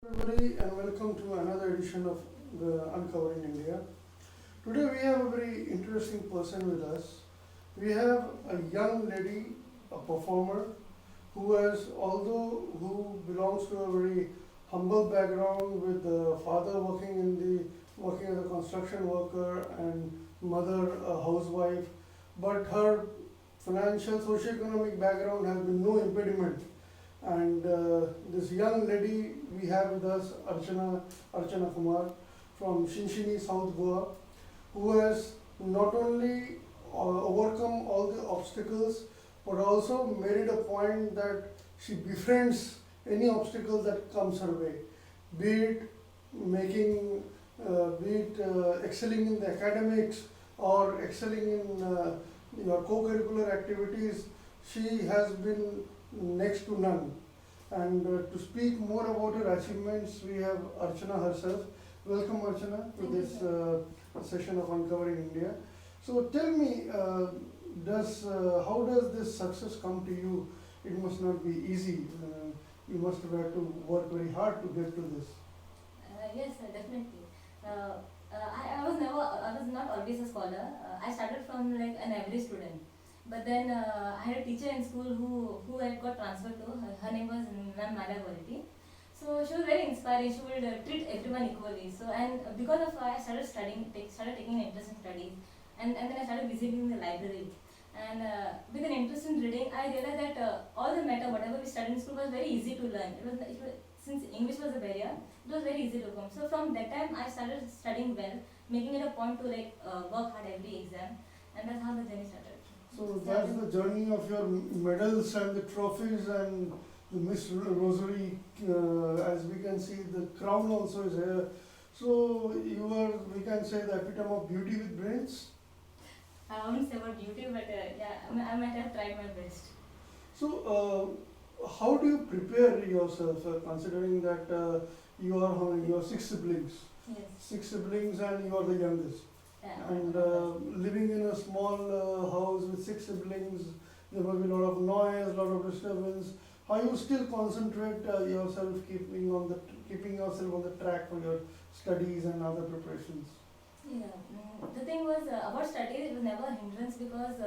Everybody, and welcome to another edition of the Uncovering India. Today we have a very interesting person with us. We have a young lady, a performer, who belongs to a very humble background with the father working as a construction worker and mother a housewife, but her financial socio-economic background has been no impediment. And this young lady we have with us, Archana Kumar from Shinshini, South Goa, who has not only overcome all the obstacles but also made it a point that she befriends any obstacle that comes her way, be it excelling in the academics or excelling in co-curricular activities. She has been next to none. And to speak more about her achievements, we have Archana herself. Welcome, Archana, to this session of Uncovering India. So tell me, how does this success come to you? It must not be easy. You must have had to work very hard to get to this. Yes, definitely. I was not always a scholar. I started from like an average student. But then I had a teacher in school who I got transferred to. Her name was Ma'am Mala Quality. So she was very inspiring. She would treat everyone equally. So and because of her, I started started taking an interest in studies, and then I started visiting the library. And with an interest in reading, I realized that all the matter, whatever we studied in school, was very easy to learn. Since English was a barrier, it was very easy to come. So from that time, I started studying well, making it a point to work hard every exam, and that's how the journey started. So that's the journey of your medals and the trophies and the Miss Rosary. As we can see, the crown also is here. So you are, we can say, the epitome of beauty with brains. I won't say about beauty, but yeah, I might have tried my best. So how do you prepare yourself, considering that you are six siblings? Yes. Six siblings, and you are the youngest. Yeah. And living in a small house with six siblings, there will be a lot of noise, a lot of disturbance. How you still concentrate yourself, keeping yourself on the track for your studies and other preparations? Yeah. The thing was about studies, it was never a hindrance because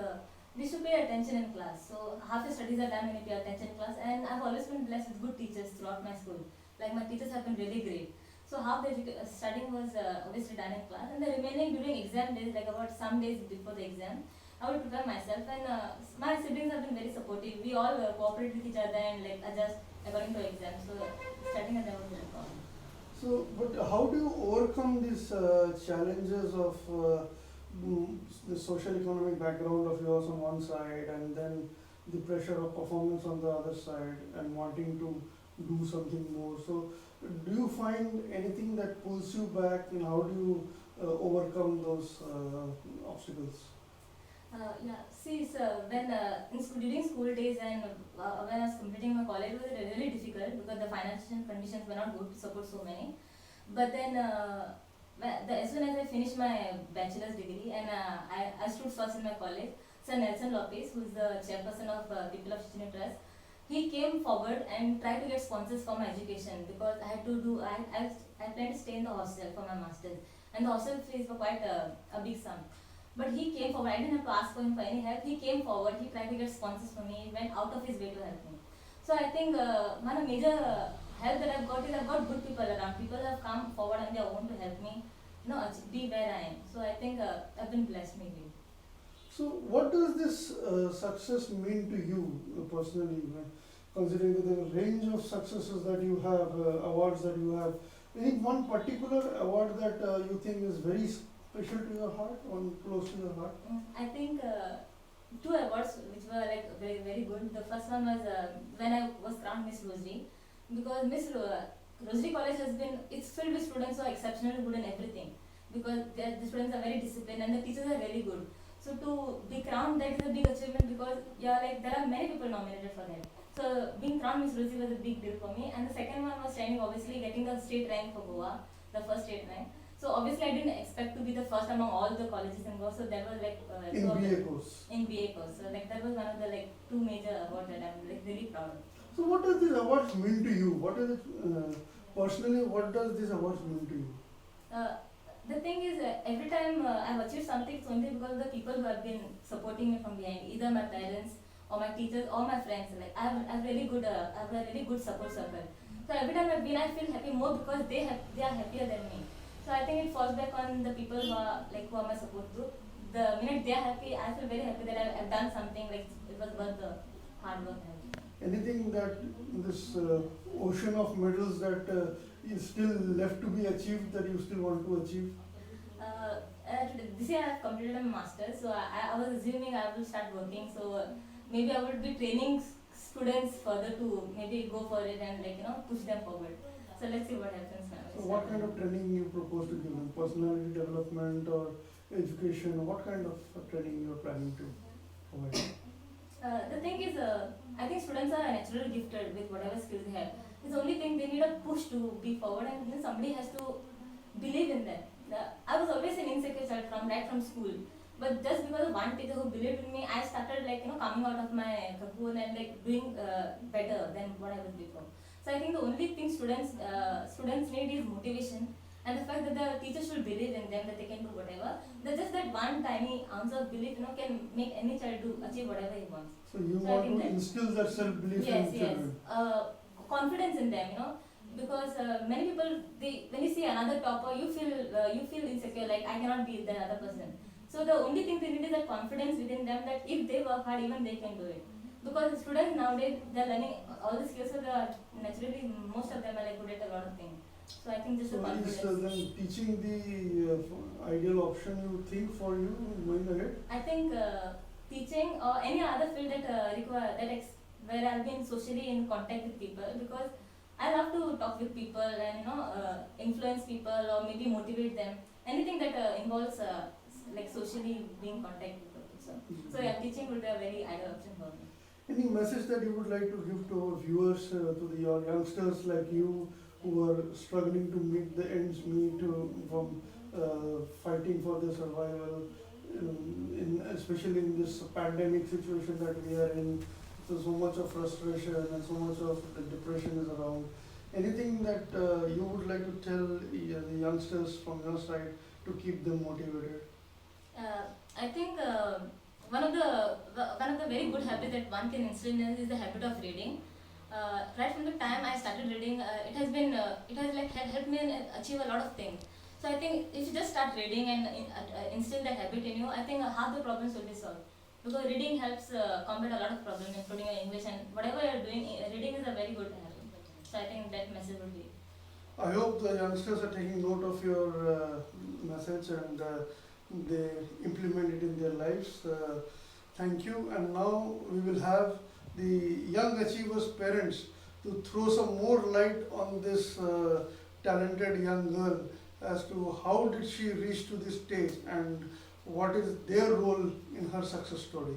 we should pay attention in class. So half the studies are done when you pay attention in class, and I've always been blessed with good teachers throughout my school. Like my teachers have been really great. So half the studying was obviously done in class, and the remaining during exam days, like about some days before the exam, I would prepare myself. And my siblings have been very supportive. We all cooperate with each other and like adjust according to exam. So studying has never been a problem. So, but how do you overcome these challenges of the social economic background of yours on one side, and then the pressure of performance on the other side, and wanting to do something more? So, do you find anything that pulls you back, and how do you overcome those obstacles? Yeah, see, so when during school days and when I was completing my college, it was really difficult because the financial conditions were not good to support so many. But then, as soon as I finished my bachelor's degree and I stood first in my college, Sir Nelson Lopez, who is the chairperson of People of Shinshini Trust, he came forward and tried to get sponsors for my education because I had to do, I planned to stay in the hostel for my master's, and the hostel fees were quite a big sum. But he came forward. I didn't have to ask for him for any help. He came forward. He tried to get sponsors for me. He went out of his way to help me. So I think one major help that I've got is I've got good people around. People have come forward on their own to help me, be where I am. So I think I've been blessed maybe. So, what does this success mean to you personally, considering the range of successes that you have, awards that you have? Any one particular award that you think is very special to your heart or close to your heart? I think two awards which were like very very good. The first one was when I was crowned Miss Rosary, because Rosary College it's filled with students who are exceptionally good in everything, because the students are very disciplined and the teachers are really good. So to be crowned, that is a big achievement because there are many people nominated for that. So being crowned Miss Rosary was a big deal for me. And the second one was standing, obviously getting the state rank for Goa, the first state rank. So obviously I didn't expect to be the first among all the colleges in Goa. So there was in BA course. In BA course. So that was one of the two major awards that I'm really proud of. So what does these awards mean to you? personally, what does this awards mean to you? The thing is, every time I've achieved something, it's only because of the people who have been supporting me from behind, either my parents or my teachers or my friends. Like I have really good, I have a really good support circle. So every time I've been, I feel happy more because they are happier than me. So I think it falls back on the people who are my support group. The minute they are happy, I feel very happy that I've done something like it was worth the hard work. Anything that this ocean of medals that is still left to be achieved that you still want to achieve? This year I have completed my master's, so I was assuming I will start working. So maybe I would be training students further to maybe go for it and push them forward. So let's see what happens now. So what kind of training you propose to give them? Personality development or education? What kind of training you are planning to provide? The thing is, I think students are naturally gifted with whatever skills they have. It's the only thing they need a push to be forward, and then somebody has to believe in them. I was always an insecure child from school, but just because of one teacher who believed in me, I started coming out of my cocoon and doing better than what I was before. So I think the only thing students need is motivation, and the fact that the teacher should believe in them that they can do whatever. That's just that one tiny ounce of belief, can make any child achieve whatever he wants. So you So I want think to that- instill that self-belief Yes, in yes. children? Confidence in them, because many people, when you see another topper, you feel insecure, like I cannot be the other person. So the only thing they need is that confidence within them that if they work hard, even they can do it. Because students nowadays, they're learning all the skills, so they are naturally, most of them are good at a lot of things. So I think just the So confidence. is then teaching the ideal option you think for you going ahead? I think teaching or any other field that where I've been socially in contact with people, because I love to talk with people and influence people or maybe motivate them. Anything that involves socially being in contact with people. So yeah, teaching would be a very ideal option for me. Any message that you would like to give to our viewers, to your youngsters like you who are struggling to meet the ends meet from fighting for their survival, especially in this pandemic situation that we are in, so much of frustration and so much of the depression is around. Anything that you would like to tell the youngsters from your side to keep them motivated? I think one of the very good habits that one can instill in us is the habit of reading. Right from the time I started reading, it has helped me achieve a lot of things. So I think if you just start reading and instill that habit in you, I think half the problems will be solved. Because reading helps combat a lot of problems, including your English and whatever you're doing. Reading is a very good habit. So I think that message would be. I hope the youngsters are taking note of your message and they implement it in their lives. Thank you. And now we will have the young achievers' parents to throw some more light on this talented young girl as to how did she reach to this stage and what is their role in her success story.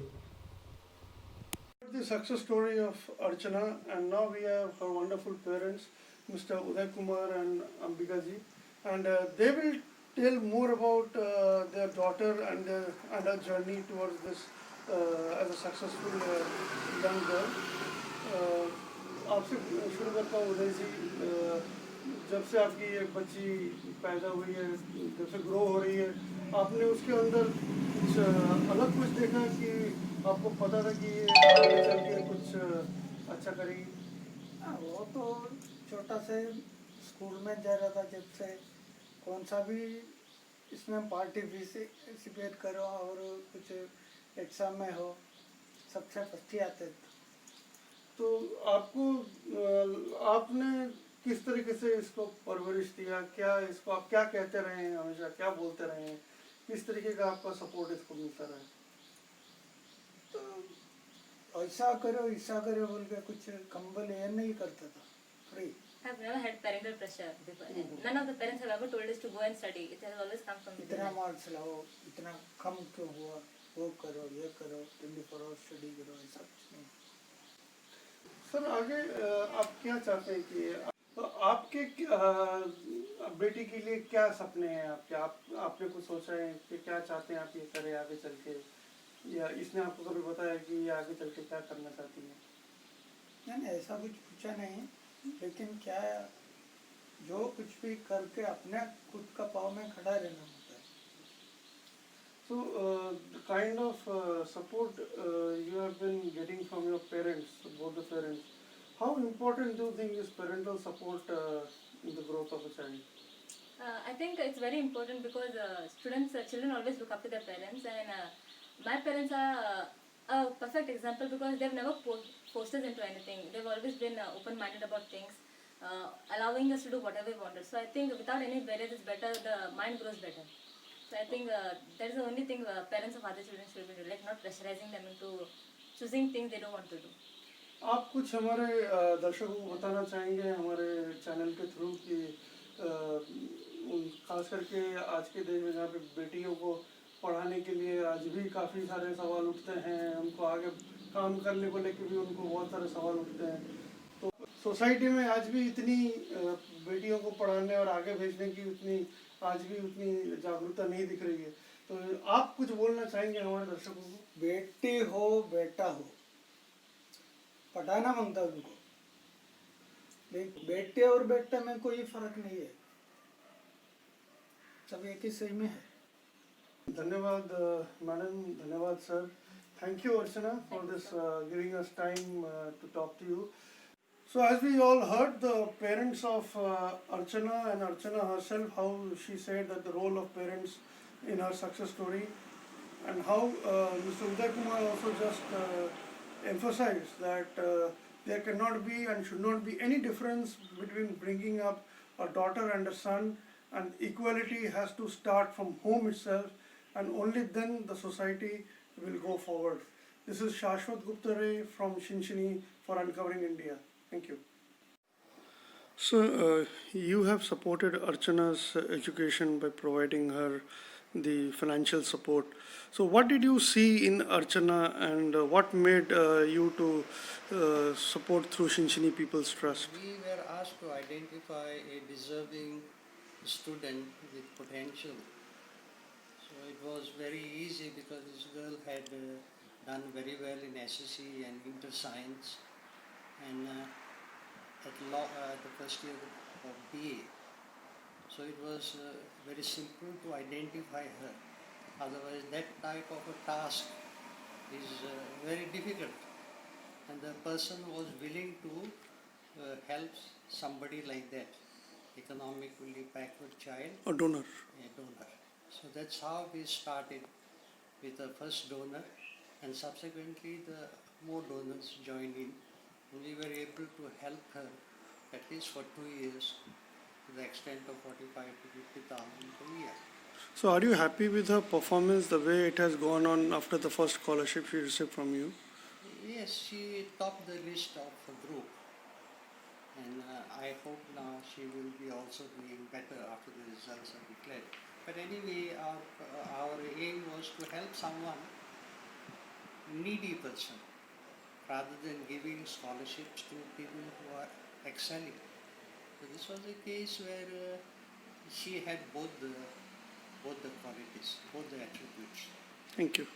The success story of Archana, and now we have her wonderful parents, Mr. Uday Kumar and Ambika ji, and they will tell more about their daughter and her journey towards this as a successful young girl. आपसे शुरू करता हूँ उदय जी, जब से आपकी एक बच्ची पैदा हुई है, जब से ग्रो हो रही है, आपने उसके अंदर कुछ अलग कुछ देखा कि आपको पता था कि ये आगे चल के कुछ अच्छा करेगी? वो तो छोटा से स्कूल में जा रहा था, जब से कौन सा भी इसमें पार्टिसिपेट करो और कुछ एग्ज़ाम में हो, सबसे फर्स्ट ही आते थे। तो आपको आपने किस तरीके से इसको परवरिश दिया, क्या इसको आप क्या कहते रहे हैं, हमेशा क्या बोलते रहे हैं, किस तरीके का आपका सपोर्ट इसको मिलता रहा? तो ऐसा करो बोल के कुछ कंबल ये नहीं करता था, free. I've never had parental pressure before. None of the parents have ever told us to go and study. It has always come from इतना within. मार्क्स लाओ, इतना कम क्यों हुआ, वो करो, ये करो, 24 आवर्स स्टडी करो, ऐसा कुछ नहीं। सर आगे आप क्या चाहते हैं कि तो आपके बेटी के लिए क्या सपने हैं आपके? आपने कुछ सोचा है कि क्या चाहते हैं आप ये करें आगे चल के, या इसने आपको कभी बताया कि ये आगे चल के क्या करना चाहती है? नहीं, ऐसा कुछ पूछा नहीं, लेकिन क्या जो कुछ भी करके अपने खुद का पाँव में खड़ा रहना होता है. So, the kind of support you have been getting from your parents, both the parents, how important do you think is parental support in the growth of a child? I think it's very important because children always look up to their parents, and my parents are a perfect example because they've never forced us into anything. They've always been open-minded about things, allowing us to do whatever we wanted. So I think without any barriers, it's better. The mind grows better. So I think that is the only thing parents of other children should be doing, like not pressurizing them into choosing things they don't want to do. आप कुछ हमारे दर्शकों को बताना चाहेंगे हमारे channel के through कि खास करके आज के देश में जहाँ पे बेटियों को पढ़ाने के लिए आज भी काफ़ी सारे सवाल उठते हैं, उनको आगे काम करने को लेकर भी उनको बहुत सारे सवाल उठते हैं, तो सोसाइटी में आज भी इतनी बेटियों को पढ़ाने और आगे भेजने की आज भी उतनी जागरूकता नहीं दिख रही है. तो आप कुछ बोलना चाहेंगे हमारे दर्शकों को? बेटी हो बेटा हो, पढ़ाना मांगता उनको. बेटे और बेटे में कोई फर्क नहीं है, सब एक ही सही में है. धन्यवाद मैडम, धन्यवाद sir. Thank you Archana for this giving us time to talk to you. So as we all heard the parents of Archana and Archana herself, how she said that the role of parents in her success story, and how Mr. Uday Kumar also just emphasized that there cannot be and should not be any difference between bringing up a daughter and a son, and equality has to start from home itself, and only then the society will go forward. This is Shashwat Gupta Ray from Shinshini for Uncovering India. Thank you. So, you have supported Archana's education by providing her the financial support. So, what did you see in Archana, and what made you to support through Shinshini People's Trust? We were asked to identify a deserving student with potential. So it was very easy because this girl had done very well in SSC and inter science, and at the first year of BA. So it was very simple to identify her. Otherwise, that type of a task is very difficult, and the person was willing to help somebody like that, economically backward child, A donor. a donor. So that's how we started with the first donor, and subsequently the more donors joined in. We were able to help her at least for 2 years to the extent of 45 to 50,000 per year. So, are you happy with her performance, the way it has gone on after the first scholarship she received from you? Yes, she topped the list of a group, and I hope now she will be also doing better after the results are declared. But anyway, our aim was to help someone, needy person, rather than giving scholarships to people who are excelling. So this was a case where she had both the qualities, both the attributes. Thank you.